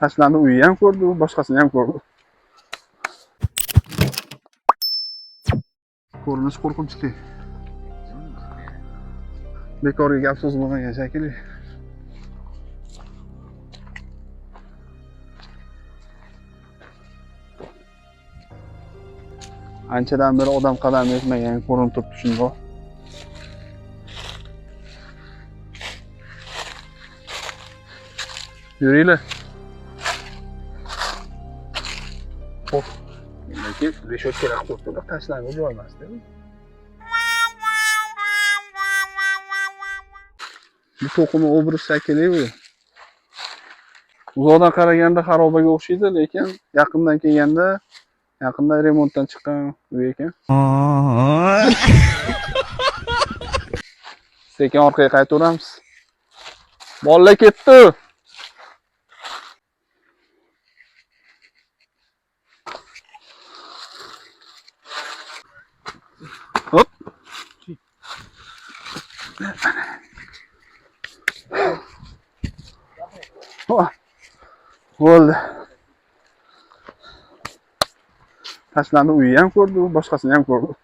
Tashlandi, uyi ham ko'rdi, boshqasini ham ko'rdi. Ko'rinish qo'rqinchli. Bekorga gap so'z bo'lmagan shekilli. Anchadan beri odam qadam etmagan ko'rinib turibdi shundoq. Yuringlar. Xo'p. Lekin reshotkalar qo'yib tashlangib bo'lmasdi. Bu to'qima obraz shakli bu. Uzoqdan qaraganda xarobaga o'xshaydi, lekin yaqindan kelganda yaqinda remontdan chiqqan uy ekan. Sekin orqaga qaytaveramiz. Bolalar ketdi. Hop. Bo'ldi. Tashlandi, uyi ham ko'rdi, boshqasini ham ko'rdi.